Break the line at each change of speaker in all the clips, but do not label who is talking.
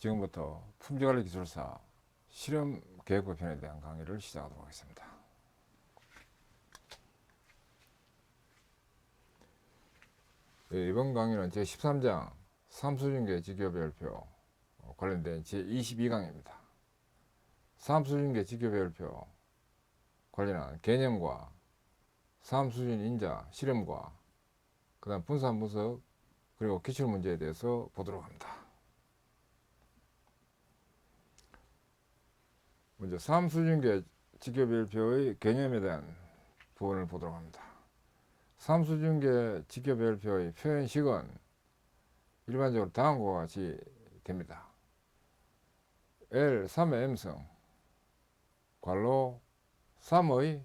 지금부터 품질관리 기술사 실험 계획부 편에 대한 강의를 시작하도록 하겠습니다. 이번 강의는 제13장 삼수중계 지교별표 관련된 제22강입니다. 삼수중계 지교별표 관련한 개념과 삼수준 인자 실험과 그 다음 분산 분석 그리고 기출문제에 대해서 보도록 합니다. 먼저 삼수중계 지교별표의 개념에 대한 부분을 보도록 합니다. 삼수중계 지교별표의 표현식은 일반적으로 다음과 같이 됩니다. L 3의 M승 괄호 3의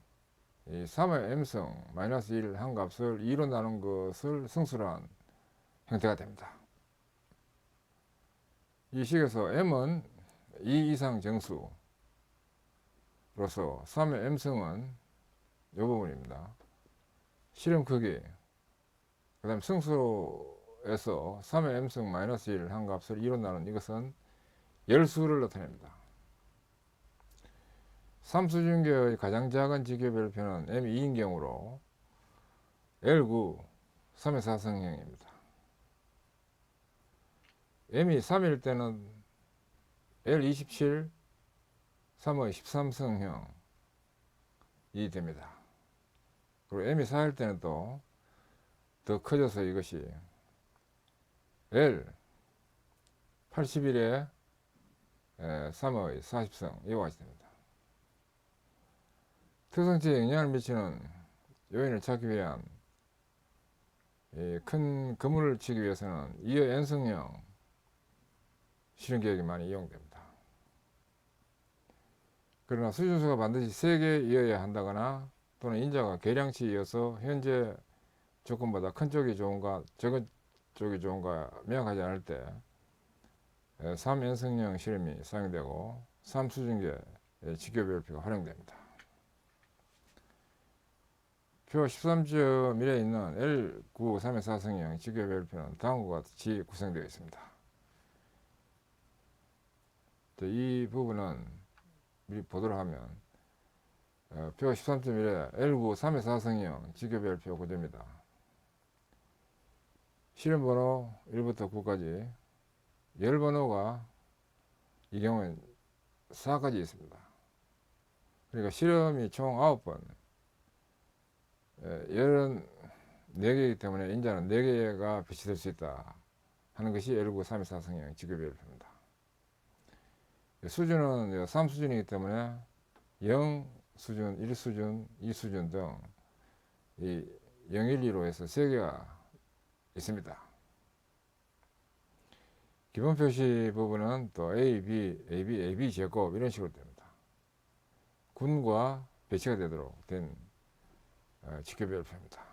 M승 마이너스 1 한 값을 2로 나눈 것을 승수로 한 형태가 됩니다. 이 식에서 M은 2 이상 정수로서 3의 M승은 이 부분입니다. 실험 크기 그 다음 승수에서 3의 M승 마이너스 1 한 값을 2로 나눈 이것은 열수를 나타냅니다. 삼수중계의 가장 작은 지교별표는 M2인 경우로 L9 3의 4승형입니다. M이 3일 때는 L27 3의 13승형이 됩니다. 그리고 M이 4일 때는 또 더 커져서 이것이 L 81에 3의 40승 이와 같이 됩니다. 특성치에 영향을 미치는 요인을 찾기 위한 큰 그물을 치기 위해서는 2의 n승형 실험계획이 많이 이용됩니다. 그러나 수준수가 반드시 3개이어야 한다거나 또는 인자가 계량치이어서 현재 조건보다 큰 쪽이 좋은가 적은 쪽이 좋은가 명확하지 않을 때 3n승형 실험이 사용되고 3수중계 지교별표가 활용됩니다. 표 13.1에 있는 L9 3의 4승형 지교별표는 다음과 같이 구성되어 있습니다. 이 부분은 미리 보도록 하면 표 13.1에 L9 3의 4승형 지교별표 구조입니다. 실험번호 1부터 9까지 열번호가 이 경우엔 4까지 있습니다. 그러니까 실험이 총 9번 열은 4개이기 때문에 인자는 4개가 배치될 수 있다 하는 것이 L9 3의 4승형 지교별표입니다. 수준은 3수준이기 때문에 0수준, 1수준, 2수준 등 0, 1, 2로 해서 3개가 있습니다. 기본 표시 부분은 또 A, B, AB, AB 제곱 이런 식으로 됩니다. 군과 배치가 되도록 된 지교별표입니다.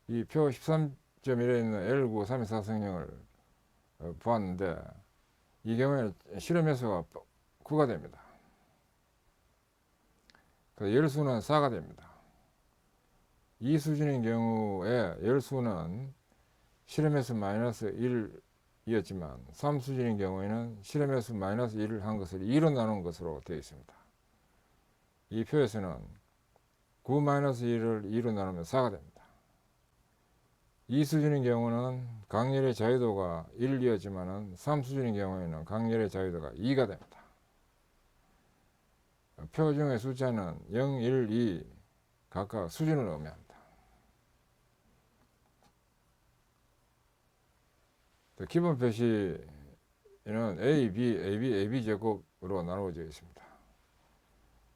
이 표 13.1에 있는 L9 3의 4승형을 보았는데 이 경우에는 실험 횟수가 9가 됩니다. 그래서 열수는 4가 됩니다. 이 수준인 경우에 열수는 실험 횟수 마이너스 1이었지만 3수준인 경우에는 실험 횟수 마이너스 1을 한 것을 2로 나눈 것으로 되어 있습니다. 이 표에서는 9 마이너스 1을 2로 나누면 4가 됩니다. 이 수준인 경우는 강렬의 자유도가 1이었지만 3수준인 경우에는 강렬의 자유도가 2가 됩니다. 표 중의 숫자는 0, 1, 2 각각 수준을 의미합니다. 기본 표시는 A, B, AB, AB 제곱으로 나누어져 있습니다.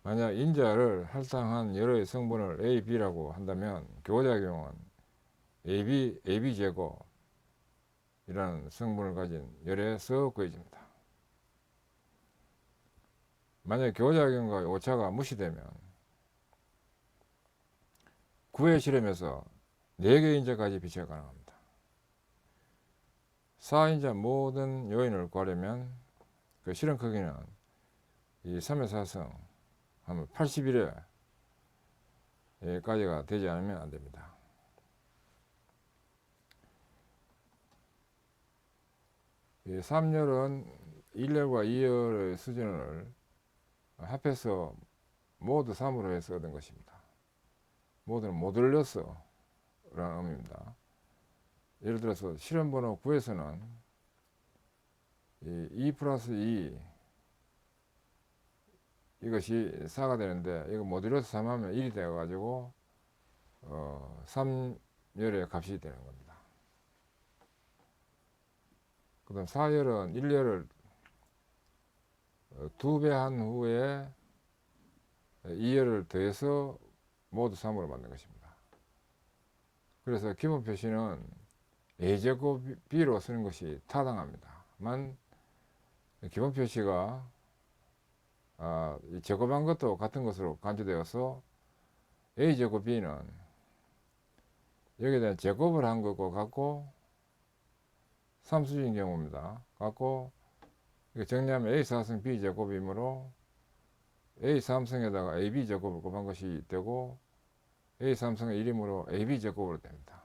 만약 인자를 할당한 열의 성분을 A, B라고 한다면 교호작용은 AB, AB 제곱이라는 성분을 가진 열에서 구해집니다. 만약 교호작용과 오차가 무시되면 9회 실험에서 4개 인자까지 비치가 가능합니다. 4인자 모든 요인을 구하려면 그 실험 크기는 이 3의 4승 하면 81에 까지가 되지 않으면 안 됩니다. 이 3열은 1열과 2열의 수준을 합해서 모두 3으로 해서 얻은 것입니다. 모두는 모듈러스 라는 의미입니다. 예를 들어서 실험번호 9에서는 이 2 플러스 2 이것이 4가 되는데 이거 모듈러스 3 하면 1이 되어 가지고 3열의 값이 되는 겁니다. 그 다음 4열은 1열을 2배 한 후에 2열을 더해서 모두 3으로 만든 것입니다. 그래서 기본 표시는 a제곱 b로 쓰는 것이 타당합니다만 기본 표시가 제곱한 것도 같은 것으로 간주되어서 a제곱 b는 여기에 대한 제곱을 한 것과 같고 3수인 경우입니다. 같고 정리하면 a4승 b제곱이므로 a3승에다가 ab제곱을 곱한 것이 되고 a3승의 1이므로 ab제곱으로 됩니다.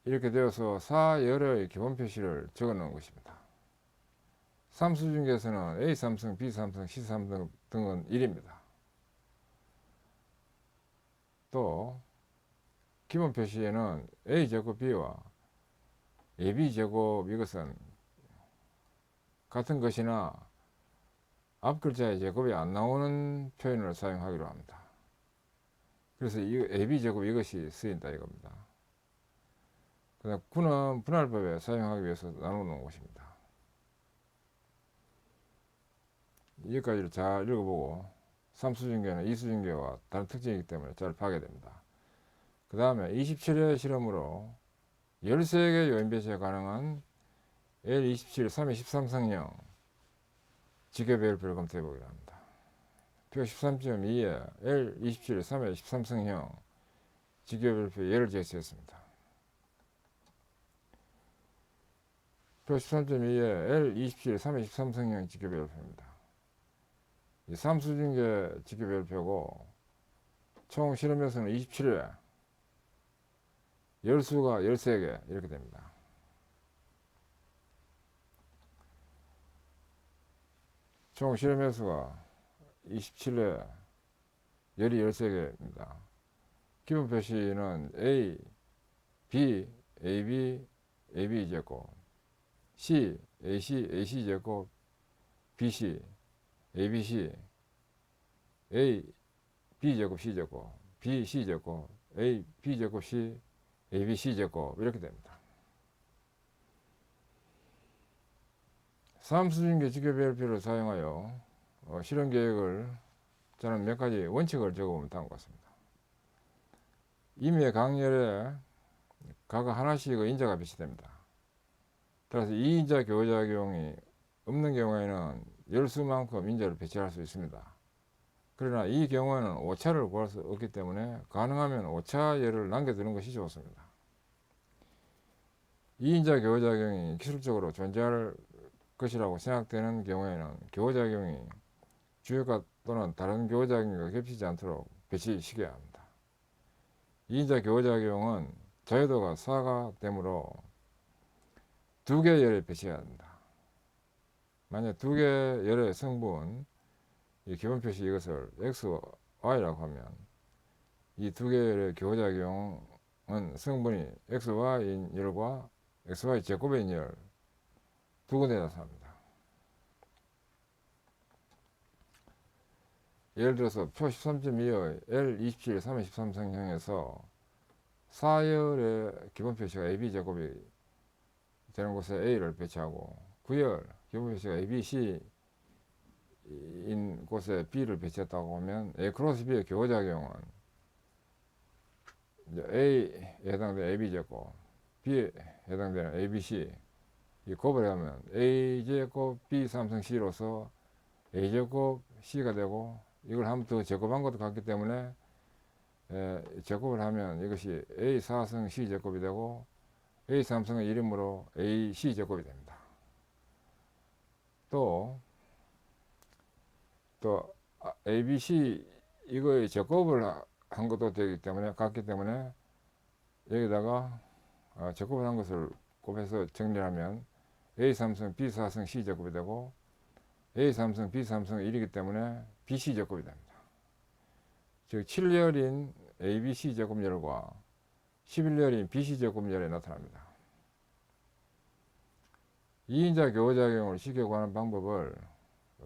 이렇게 되어서 4열의 기본 표시를 적어 놓은 것입니다. 3수 중에서는 a3승, b3승, c3승 등은 1입니다. 또 기본 표시에는 a제곱 b와 ab제곱 이것은 같은 것이나 앞 글자의 제곱이 안 나오는 표현을 사용하기로 합니다. 그래서 이 ab제곱 이것이 쓰인다 이겁니다. 그 다음 9는 분할법에 사용하기 위해서 나눠 놓은 것입니다. 여기까지를 잘 읽어보고 3수증계는 2수증계와 다른 특징이기 때문에 잘 파괴됩니다. 그 다음에 27회 실험으로 13개 요인 배치가 가능한 L27 3의 13성형 직계배열표를 검토해 보기로 합니다. 표 13.2에 L27 3의 13성형 직계배열표 예를 제시했습니다. 표 13.2에 L27 3의 13성형 직계배열표입니다. 이 3수증계 직계배열표고 총 실험에서는 27회 열수가 13개 이렇게 됩니다. 총 실험 횟수가 27회 열이 13개입니다. 기본 표시는 A, B, AB, AB 제곱, C, AC, AC 제곱, BC, ABC, A, B 제곱, C 제곱, B, C 제곱, A, B 제곱, C, ABC 제곱 이렇게 됩니다. 3수증계 직계배열표를 사용하여 실험 계획을 저는 몇 가지 원칙을 적어보면 다음과 같습니다. 임의 강열에 각각 하나씩의 인자가 배치됩니다. 따라서 2인자 교작용이 없는 경우에는 열수만큼 인자를 배치할 수 있습니다. 그러나 이 경우에는 오차를 구할 수 없기 때문에 가능하면 오차 열을 남겨두는 것이 좋습니다. 2인자 교작용이 기술적으로 존재할 것이라고 생각되는 경우에는 교작용이 주요가 또는 다른 교작용과 겹치지 않도록 배치시켜야 합니다. 2인자 교작용은 자유도가 4가 되므로 2개의 열에 배치해야 합니다. 만약 2개의 열의 성분, 이 기본 표시 이것을 X, Y라고 하면 이 2개의 열의 교작용은 성분이 X, Y인 열과 X, Y 제곱인 열 두 군데에 나타납니다. 예를 들어서 표 13.2의 L27 3의 13성형에서 4열의 기본 표시가 AB제곱이 되는 곳에 A를 배치하고 9열 기본 표시가 ABC 인 곳에 B를 배치했다고 하면 A 크로스 B의 교작용은 A에 해당되는 AB제곱, B에 해당되는 ABC 이 곱을 하면 A제곱 B 삼성 C로서 A제곱 C가 되고 이걸 한번 더 제곱한 것도 같기 때문에 제곱을 하면 이것이 A 4승 C 제곱이 되고 A 3승의 이름으로 A C 제곱이 됩니다. 또 A, B, C 이거의 제곱을 한 것도 되기 때문에 같기 때문에 여기다가 제곱을 한 것을 곱해서 정리하면 A 3승 B 4승 C 제곱이 되고 A 3승 B 3승 1이기 때문에 BC 제곱이 됩니다. 즉 7열인 ABC 제곱열과 11열인 BC 제곱열에 나타납니다. 2인자 교호작용을 쉽게 구하는 방법을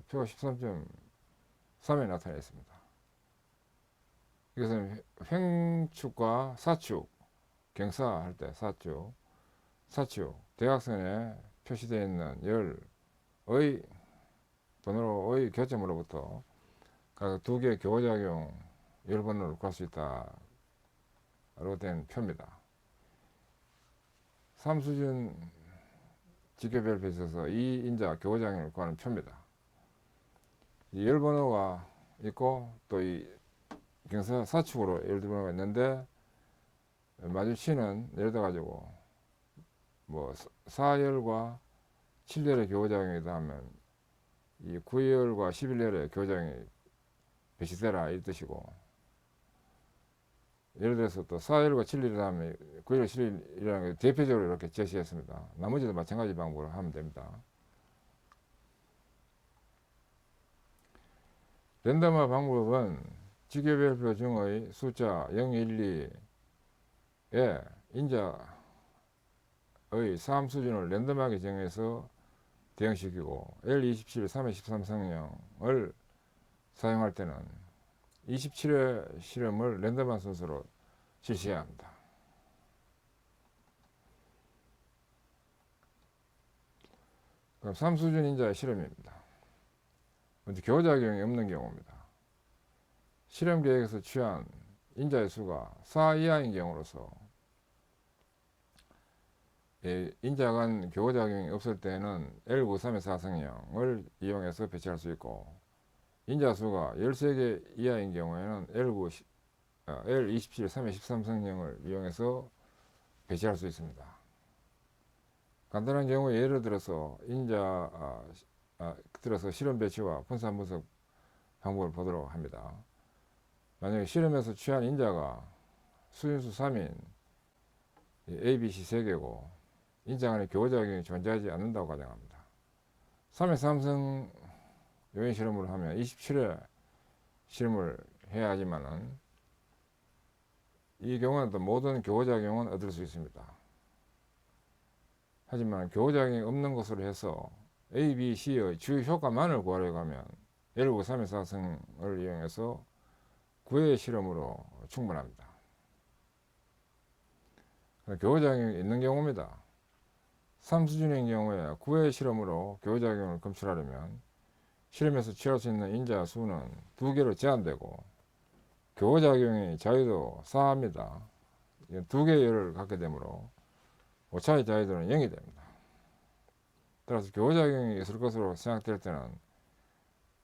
표 13.3에 나타내 있습니다. 이것은 횡축과 사축, 경사할 때 사축, 대각선에 표시되어 있는 열의 번호의 교점으로부터 각 두 개의 교호작용 열 번호를 구할 수 있다로 된 표입니다. 3수준 직교별표에 있어서 2인자 교호작용을 구하는 표입니다. 이 열 번호가 있고 또 이 경사 사축으로 열 번호가 있는데 마주치는 예를 들어 가지고 뭐 4열과 7열의 교호작용이다 하면 이 9열과 11열의 교호작용이 배치되라 이 뜻이고, 예를 들어서 또 4열과 7열이다 하면 9열, 11열이라는 게 대표적으로 이렇게 제시했습니다. 나머지도 마찬가지 방법으로 하면 됩니다. 랜덤화 방법은 직교별표 중의 숫자 0, 1, 2에 인자의 3 수준을 랜덤하게 정해서 대응시키고 L27, 3회 13성형을 사용할 때는 27회 실험을 랜덤한 순서로 실시해야 합니다. 그럼 3수준 인자의 실험입니다. 먼저 교호작용이 없는 경우입니다. 실험 계획에서 취한 인자의 수가 4 이하인 경우로서 인자 간 교호작용이 없을 때는 L93의 4성형을 이용해서 배치할 수 있고, 인자 수가 13개 이하인 경우에는 L27, 3의 13성형을 이용해서 배치할 수 있습니다. 간단한 경우에 예를 들어서 들어서 실험 배치와 분산 분석 방법을 보도록 합니다. 만약에 실험에서 취한 인자가 수인수 3인 A, B, C 3개고 인자 간의 교호작용이 존재하지 않는다고 가정합니다. 3회 3성 요인 실험을 하면 27회 실험을 해야 하지만은 이 경우는 또 모든 교호작용은 얻을 수 있습니다. 하지만 교호작용이 없는 것으로 해서 A, B, C의 주요 효과만을 구하려고 하면 L9, 3회 4성을 이용해서 9회 실험으로 충분합니다. 교호작용이 있는 경우입니다. 3수준인 경우에 9회 실험으로 교호작용을 검출하려면 실험에서 취할 수 있는 인자 수는 2개로 제한되고 교호작용의 자유도 사합니다. 2개의 열을 갖게 되므로 오차의 자유도는 0이 됩니다. 따라서 교호작용이 있을 것으로 생각될 때는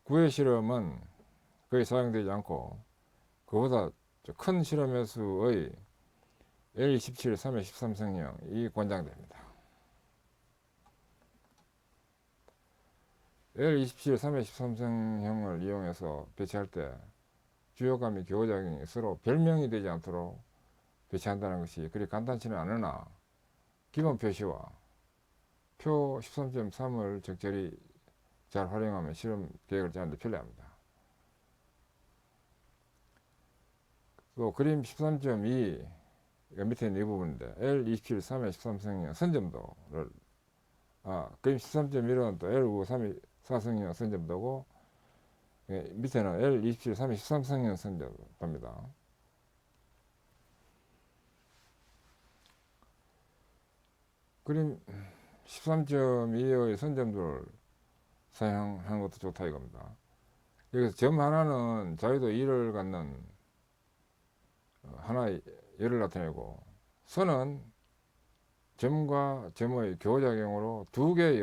9회 실험은 거의 사용되지 않고 그보다 큰 실험의 수의 L27, 3회 13성형이 권장됩니다. L27, 3회 13성형을 이용해서 배치할 때 주요가 및 교호작용이 서로 별명이 되지 않도록 배치한다는 것이 그리 간단치는 않으나 기본 표시와 표 13.3을 적절히 잘 활용하면 실험 계획을 짜는 데 편리합니다. 또 그림 13.2 밑에 있는 이 부분인데 L27, 3회 13성형 선점도를 그림 13.1은 또 L9, 3회 4성형 선점도고 밑에는 L27, 3회 13성형 선점도입니다. 그림 13.2의 선점도를 사용하는 것도 좋다 이겁니다. 여기서 점 하나는 자유도 1을 갖는 하나의 열을 나타내고, 선은 점과 점의 교호작용으로 2개의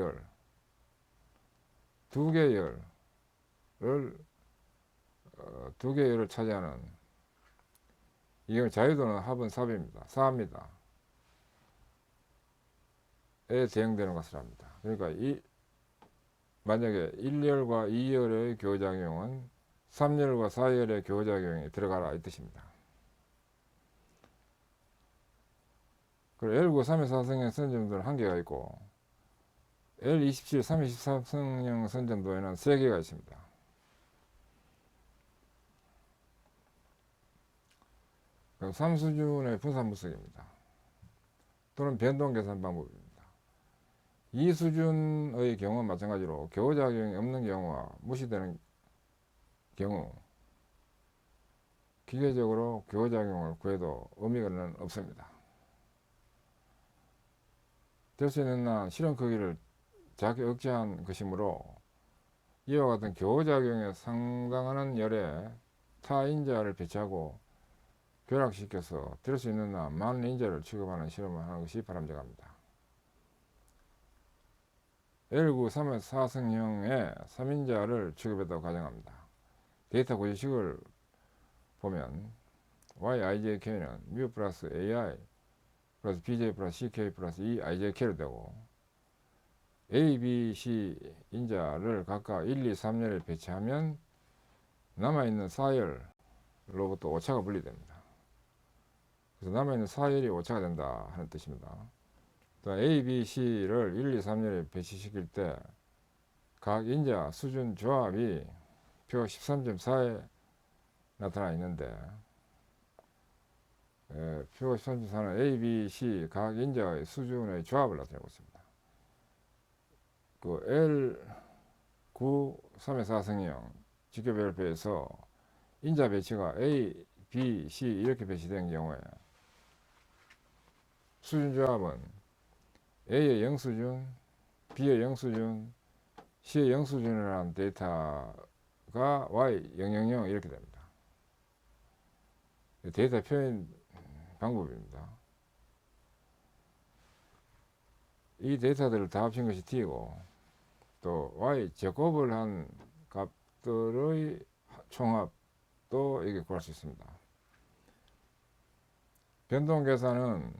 열을 차지하는, 이건 자유도는 합은 4입니다. 에 대응되는 것을 합니다. 그러니까 만약에 1열과 2열의 교호작용은 3열과 4열의 교호작용이 들어가라 이 뜻입니다. 그리고 L93의 사성형 선점도는 1개가 있고 L27, 324성형 선점도에는 3개가 있습니다. 그럼 3수준의 분산 분석입니다. 또는 변동 계산 방법입니다. 이 수준의 경우는 마찬가지로 교호작용이 없는 경우와 무시되는 경우 기계적으로 교호작용을 구해도 의미가 없습니다. 될 수 있는 한 실험 크기를 작게 억제한 것이므로 이와 같은 교호작용에 상당하는 열의 타인자를 배치하고 결합시켜서 될 수 있는 한 많은 인자를 취급하는 실험을 하는 것이 바람직합니다. L9 3의 4성형의 3인자를 취급했다고 가정합니다. 데이터 구조식을 보면 YIJK는 mu 플러스 AI 플러스 BJ 플러스 CK 플러스 EIJK로 되고 A, B, C 인자를 각각 1, 2, 3열에 배치하면 남아있는 4열로부터 오차가 분리됩니다. 그래서 남아있는 4열이 오차가 된다 하는 뜻입니다. 또 A, B, C를 1, 2, 3열에 배치시킬 때 각 인자 수준 조합이 표 13.4에 나타나 있는데 표 13.4는 A, B, C 각 인자의 수준의 조합을 나타내고 있습니다. 그 L9, 3의 4성형 직교별표에서 인자 배치가 A, B, C 이렇게 배치된 경우에 수준 조합은 A의 0수준, B의 0수준, C의 0수준이라는 데이터가 Y000 이렇게 됩니다. 데이터 표현 방법입니다. 이 데이터들을 다 합친 것이 T이고 또 Y 제곱을 한 값들의 총합도 이게 구할 수 있습니다. 변동 계산은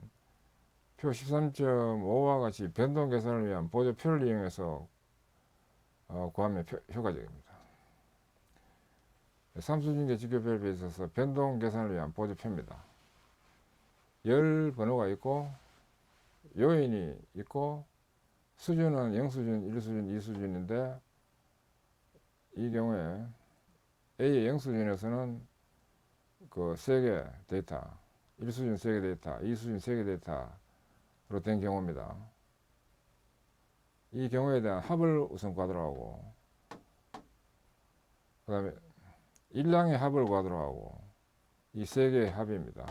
표 13.5와 같이 변동 계산을 위한 보조표를 이용해서 구하면 효과적입니다. 3수준계 직교별표에 있어서 변동 계산을 위한 보조표입니다. 열 번호가 있고 요인이 있고 수준은 0수준, 1수준, 2수준인데 이 경우에 A의 0수준에서는 그 3개 데이터 1수준 3개 데이터, 2수준 3개 데이터로 된 경우입니다. 이 경우에 대한 합을 우선 구하도록 하고 그 다음에 1량의 합을 구하도록 하고 이 3개의 합입니다.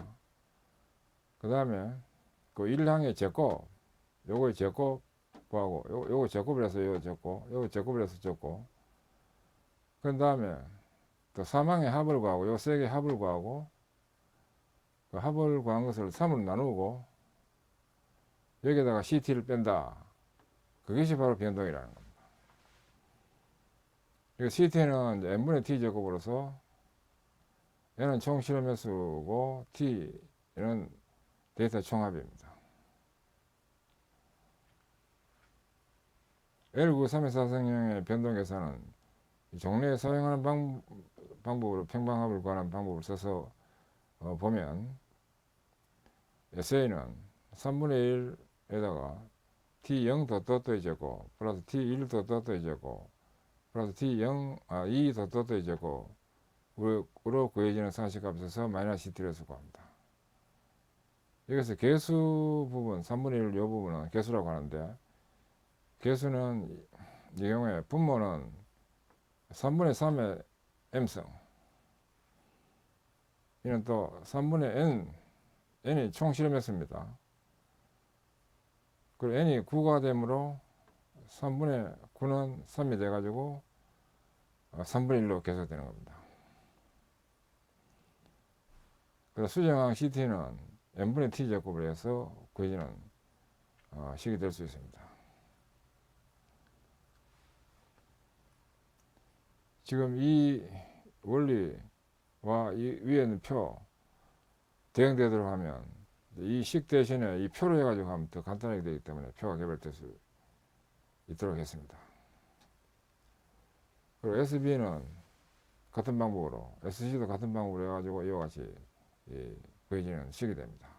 그 다음에 그 1량의 제곱 요거의 제곱 구하고 요거 제곱을 해서 요거 제곱 요거 제곱을 해서 제곱 그 다음에 또 3항의 합을 구하고 요 3개의 합을 구하고 그 합을 구한 것을 3으로 나누고 여기에다가 CT를 뺀다. 그것이 바로 변동이라는 겁니다. CT는 n분의 t 제곱으로서 n은 총 실험 횟수고 t는 데이터 총합입니다. L9 3의 4성형의 변동 계산은 종래에 사용하는 방법으로 평방합을 구하는 방법을 써서 보면 SA는 3분의 1에다가 T0 도토의 제곱 플러스 T1 도토의 제곱 플러스 T0 2 도토의 제곱으로 구해지는 상식값에서 마이너스 T를 구합니다. 여기서 개수 부분 3분의 1 이 부분은 개수라고 하는데 개수는 이 경우에 분모는 3분의 3의 m승 이는 또 3분의 n이 총 실험 횟수입니다. 그리고 n이 9가 되므로 3분의 9는 3이 돼가지고 3분의 1로 계속되는 겁니다. 그래서 수정항 CT는 n분의 t 제곱을 해서 구해지는 식이 될 수 있습니다. 지금 이 원리와 이 위에 있는 표 대응되도록 하면 이 식 대신에 이 표로 해가지고 하면 더 간단하게 되기 때문에 표가 개발될 수 있도록 했습니다. 그리고 SB는 같은 방법으로 SC도 같은 방법으로 해가지고 이와 같이 구해지는 식이 됩니다.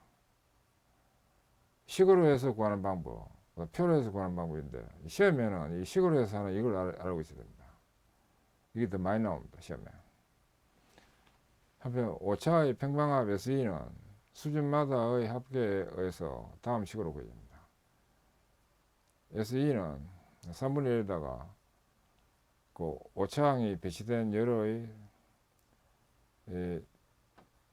식으로 해서 구하는 방법, 표로 해서 구하는 방법인데 시험에는 이 식으로 해서 하는 이걸 알고 있어야 됩니다. 이게 더 많이 나옵니다. 시험에. 한편 오차의 평방합 SE는 수준마다의 합계에 의해서 다음 식으로 구해집니다. SE는 3분의 1에다가 그 오차항이 배치된 여러의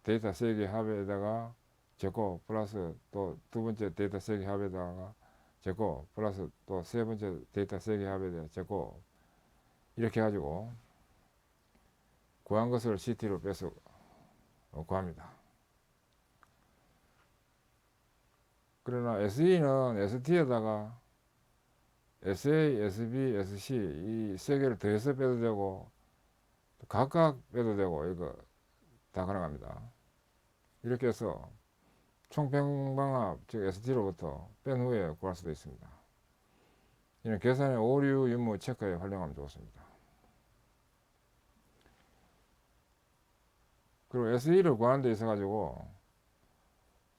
데이터 세개 합에다가 제곱 플러스 또 두 번째 데이터 세개 합에다가 제곱 플러스 또 세 번째 데이터 세개 합에다가 제곱 이렇게 해가지고 구한 것을 CT로 빼서 구합니다. 그러나 SE는 ST에다가 SA, SB, SC 이 세 개를 더해서 빼도 되고 각각 빼도 되고 이거 다 가능합니다. 이렇게 해서 총평방합 즉 ST로부터 뺀 후에 구할 수도 있습니다. 이는 계산의 오류 유무 체크에 활용하면 좋습니다. 그리고 SE를 구하는 데 있어 가지고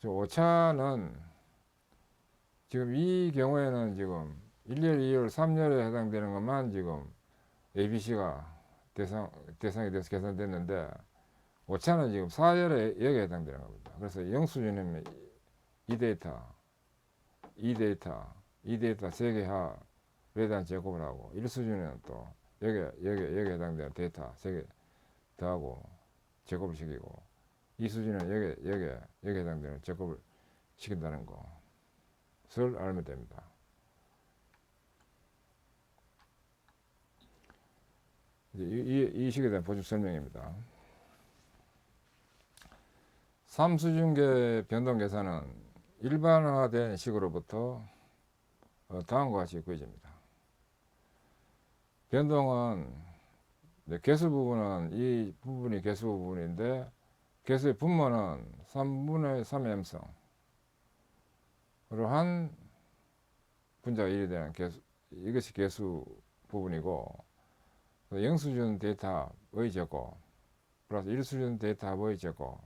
저 오차는 지금 이 경우에는 지금 1열, 2열, 3열에 해당되는 것만 지금 ABC가 대상이 돼서 계산됐는데 오차는 지금 4열에 여기에 해당되는 겁니다. 그래서 영수증이면 이 데이터 3개 합에 대한 제곱을 하고 1수준에는 또 여기에 해당되는 데이터 3개 더하고 제곱을 시키고 2수준은 여기에 해당되는 제곱을 시킨다는 것을 알면 됩니다. 이 식에 대한 보충 설명입니다. 3수준계 변동 계산은 일반화된 식으로부터 다음과 같이 구해집니다. 변동은 개수 부분은 이 부분이 개수 부분인데 개수의 분모는 3분의 3의 m승으로 한 분자가 1이 되는 개수, 이것이 개수 부분이고 영수준 데이터의 제곱 플러스 1수준 데이터의 제곱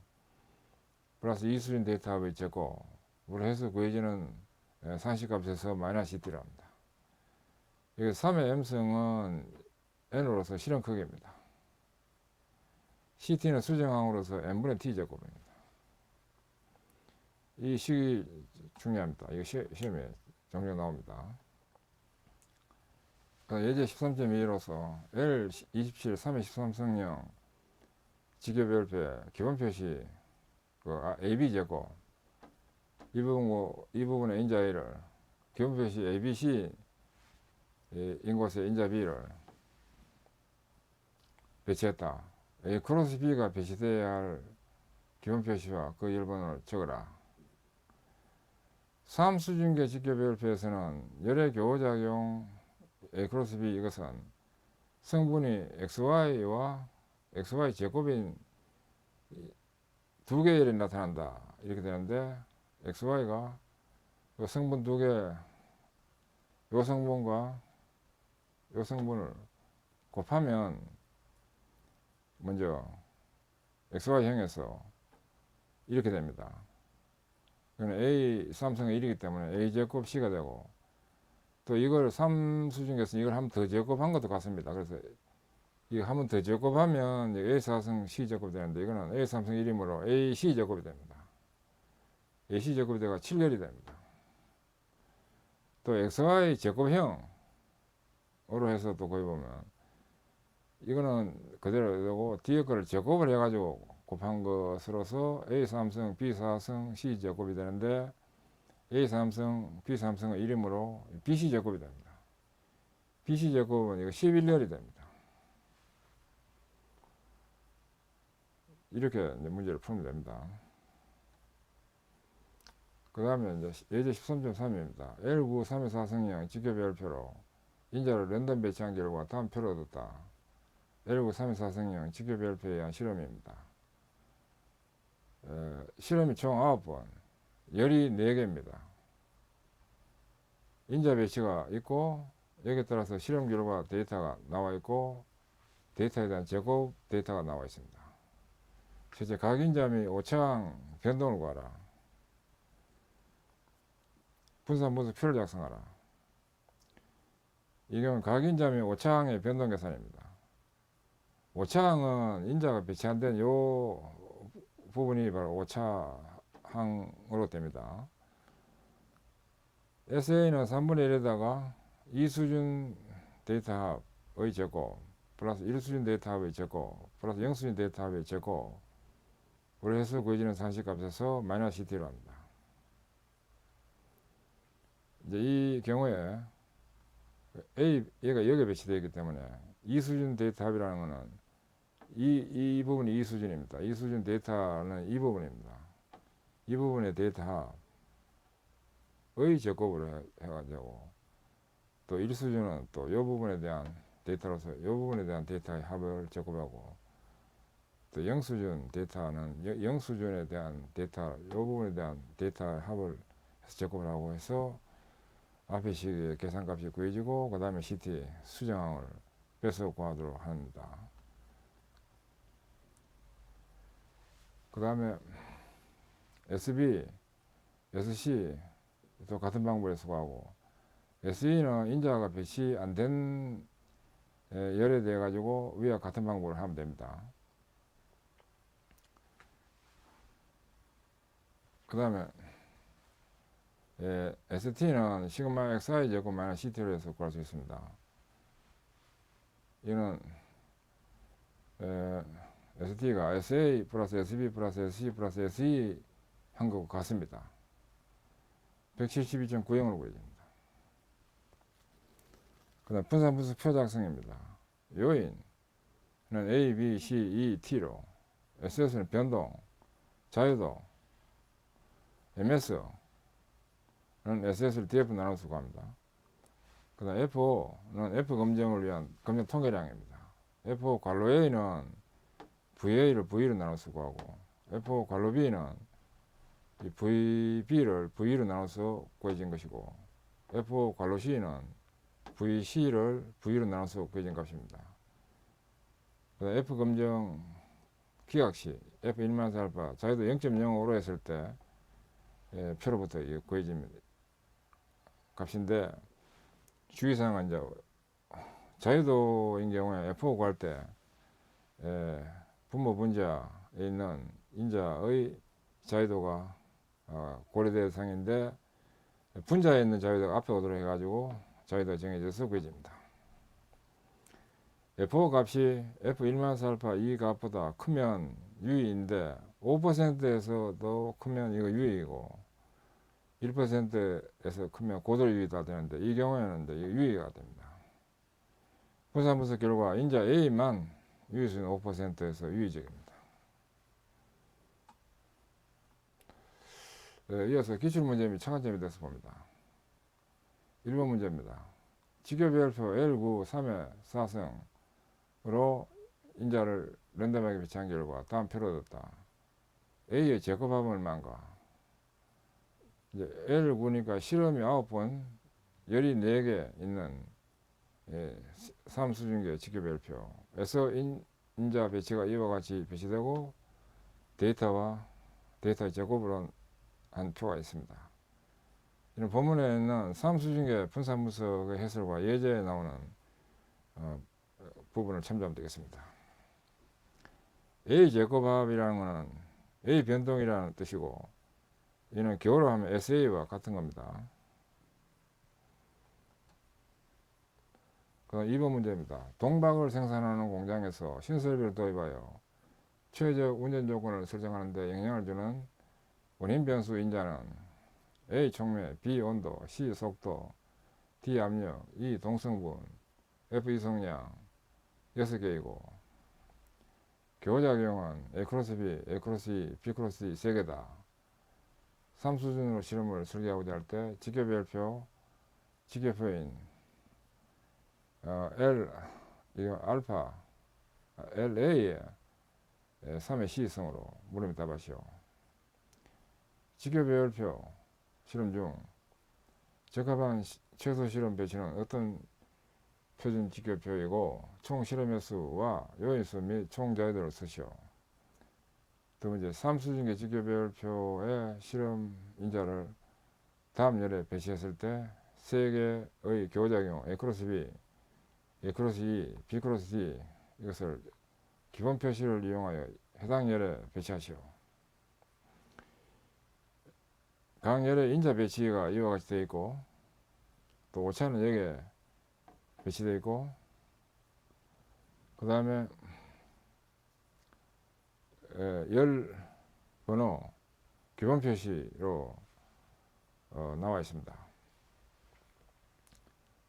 플러스 2수준 데이터의 제곱으로 해서 구해지는 상식값에서 마이너스 CT를 합니다. 여기 3의 m승은 n으로서 실험 크기입니다. CT는 수정항으로서 n분의 t 제곱입니다. 이 식이 중요합니다. 이거 시험에 종종 나옵니다. 예제 13.2로서 L27 3의 13성형 직교별표 기본 표시 AB 제곱 이 부분의 인자 A를 기본 표시 ABC 인 곳에 인자 B를 배치했다. A 크로스 B가 배치되어야 할 기본 표시와 그 일본을 적어라. 3수준계 직교별표에서는 열의 교호작용 A 크로스 B 이것은 성분이 XY와 XY 제곱인 두 개의 열이 나타난다. 이렇게 되는데 XY가 성분 두 개, 요 성분과 요 성분을 곱하면 먼저 XY형에서 이렇게 됩니다. A 삼성의 1이기 때문에 A 제곱 C가 되고 또 이걸 3수준에서 이걸 한번 더 제곱한 것도 같습니다. 그래서 이거 한번 더 제곱하면 A4승 C 제곱이 되는데 이거는 A3승 1이므로 AC 제곱이 됩니다. AC 제곱이 되가 7열이 됩니다. 또 XY 제곱형으로 해서 또 거기 보면 이거는 그대로 되고 뒤에 거를 제곱을 해가지고 곱한 것으로서 A3승 B4승 C 제곱이 되는데 A3승 B3승은 1이므로 BC 제곱이 됩니다. BC 제곱은 이거 11열이 됩니다. 이렇게 이제 문제를 풀면 됩니다. 그 다음에 이제 예제 13.3입니다. L9 3의 4승형 직교별표로 인자를 랜덤 배치한 결과 다음 표를 얻었다. L9 3의 4승형 직교별표에 의한 실험입니다. 실험이 총 9번, 열이 4개입니다. 인자 배치가 있고 여기에 따라서 실험 결과 데이터가 나와 있고 데이터에 대한 제곱 데이터가 나와 있습니다. 실제 각인자 및 오차항 변동을 구하라. 분산분수 표를 작성하라. 이 경우는 각인자 및 오차항의 변동 계산입니다. 오차항은 인자가 배치 안 된 요 부분이 바로 오차항으로 됩니다. SA는 3분의 1에다가 2수준 데이터 합의 제곱 플러스 1수준 데이터 합의 제곱 플러스 0수준 데이터 합의 제곱으로 해서 구해지는 상식값에서 마이너스 CT로 합니다. 이제 이 경우에 얘가 여기에 배치되어 있기 때문에 2수준 데이터 합이라는 것은 이 부분이 2수준입니다. 2수준 데이터는 이 부분입니다. 이 부분의 데이터 합의 제곱으로 해가지고 또 1수준은 또 이 부분에 대한 데이터로서 이 부분에 대한 데이터의 합을 제곱하고 또 0수준 데이터는 0수준에 대한 데이터 이 부분에 대한 데이터의 합을 해서 제곱을 하고 해서 앞에 식의 계산값이 구해지고 그 다음에 CT 수정항을 빼서 구하도록 합니다. 그 다음에 SB, SC 또 같은 방법에서 구하고 SE는 인자가 배치 안 된 열에 대해 가지고 위와 같은 방법을 하면 됩니다. 그 다음에 ST는 시그마 XI 제곱 마이너스 CT로 해서 구할 수 있습니다. 이는 ST가 SA 플러스 SB 플러스 SC 플러스 SE 한 것과 같습니다. 172.90으로 구해집니다. 그 다음 분산분수 표 작성입니다. 요인은 A, B, C, E, T로 SS는 변동, 자유도, MS는 SS를 DF 나눠서 구합니다. 그 다음 F5는 F 검정을 위한 검정 통계량입니다. F5 괄호 A는 VA를 V로 나눠서 구하고 F5 괄호 B는 VB를 V로 나눠서 구해진 것이고 F5 괄호 C는 VC를 V로 나눠서 구해진 값입니다. 그 다음 F 검정 기각시 F1마이너스 알파 자유도 0.05로 했을 때 표로부터 구해진 값인데 주의사항은 이제 자유도인 경우에 F5 구할 때 분모 분자에 있는 인자의 자유도가 고려대상인데 분자에 있는 자유도가 앞에 오도록 해가지고 자유도가 정해져서 구해집니다. F5 값이 F1마이너스 알파 이 값보다 크면 유의인데 5%에서도 크면 이거 유의이고 1%에서 크면 고도 유의가 되는데 이 경우에는 이제 유의가 됩니다. 분산분석 결과 인자 A만 유의수는 5%에서 유의적입니다. 이어서 기출문제 및 차관점에 대해서 봅니다. 1번 문제입니다. 직교별표 L9 3의 4승으로 인자를 랜덤하게 배치한 결과 다음 표를 얻었다. A의 제곱합은 얼마인가? 이제 L9니까 실험이 9번, 열이 4개 있는 3수준계 직교별표에서 인자 배치가 이와 같이 배치되고 데이터와 데이터 제곱으로 한 표가 있습니다. 이런 본문에는 3수준계 분산분석의 해설과 예제에 나오는 부분을 참조하면 되겠습니다. A 제곱합이라는 것은 A 변동이라는 뜻이고 이는 기호로 하면 SA와 같은 겁니다. 그 2번 문제입니다. 동박을 생산하는 공장에서 신설비를 도입하여 최적 운전 조건을 설정하는 데 영향을 주는 원인 변수 인자는 A 촉매, B 온도, C 속도, D 압력, E 동성분, F 이송량 6개이고 교작용은 A 크로스 B, A 크로스 E, B 크로스 E 3개다. 3수준으로 실험을 설계하고자 할 때 직교표인 L 이거 알파 LA의 3의 C성으로 물음에 답하시오. 직교별표 실험 중 적합한 최소 실험 배치는 어떤 표준 직교표이고 총 실험 횟수와 요인수 및 총 자료들을 쓰시오. 두 번째, 3수준계 직교별표의 실험 인자를 다음 열에 배치했을 때 세 개의 교작용 A 크로스 B, A 크로스 E, B 크로스 D 이것을 기본 표시를 이용하여 해당 열에 배치하시오. 각 열의 인자 배치가 이와 같이 되어 있고 또 오차는 여기에 배치되어 있고 그 다음에 열 번호 기본 표시로 나와 있습니다.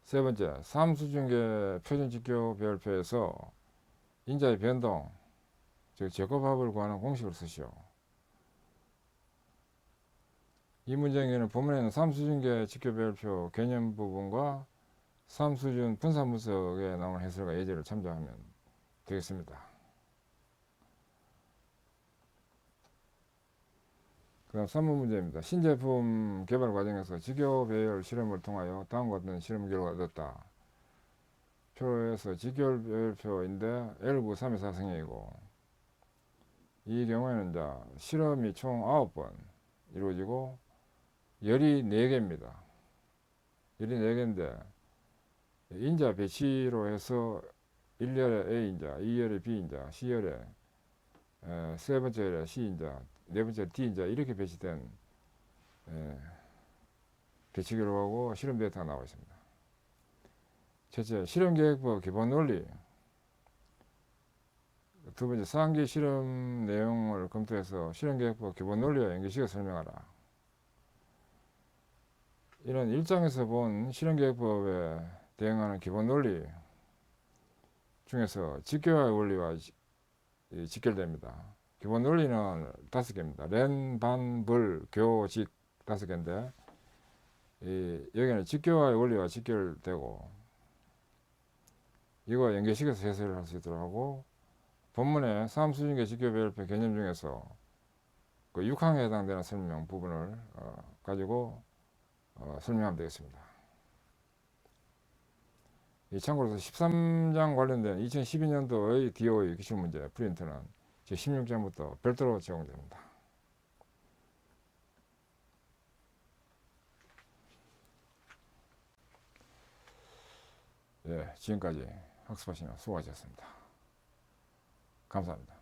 세 번째, 3수준계 표준 직교별표에서 인자의 변동, 즉 제곱합을 구하는 공식을 쓰시오. 이 문제에는 본문에는 3수준계 직교별표 개념 부분과 3수준 분산 분석에 나오는 해설과 예제를 참조하면 되겠습니다. 그 다음 3번 문제입니다. 신제품 개발 과정에서 직교배열 실험을 통하여 다음과 같은 실험 결과가 얻었다. 표에서 직교별표인데 L구 3의 사성이고 이 경우에는 이제 실험이 총 9번 이루어지고 열이 4개입니다. 열이 4개인데 인자 배치로 해서 1열에 A인자, 2열에 B인자, C열에 세 번째 열에 C인자, 네 번째 D인자 이렇게 배치된 배치 결과하고 실험 데이터가 나와 있습니다. 첫째, 실험계획법 기본 논리. 두 번째, 상기 실험 내용을 검토해서 실험계획법 기본 논리와 연계시켜 설명하라. 이런 1장에서 본 실험계획법에 대응하는 기본 논리 중에서 직교와의 원리와 직결됩니다. 기본 논리는 5개입니다. 렌, 반, 불, 교, 직 5개인데 여기는 직교와의 원리와 직결되고 이거 연계시켜서 해설을 할 수 있도록 하고 본문의 3수준계 직교별표 개념 중에서 그 6항에 해당되는 설명 부분을 가지고 설명하면 되겠습니다. 참고로 13장 관련된 2012년도의 DOE 기출문제 프린트는 제 16장부터 별도로 제공됩니다. 예, 지금까지 학습하시느라 수고하셨습니다. 감사합니다.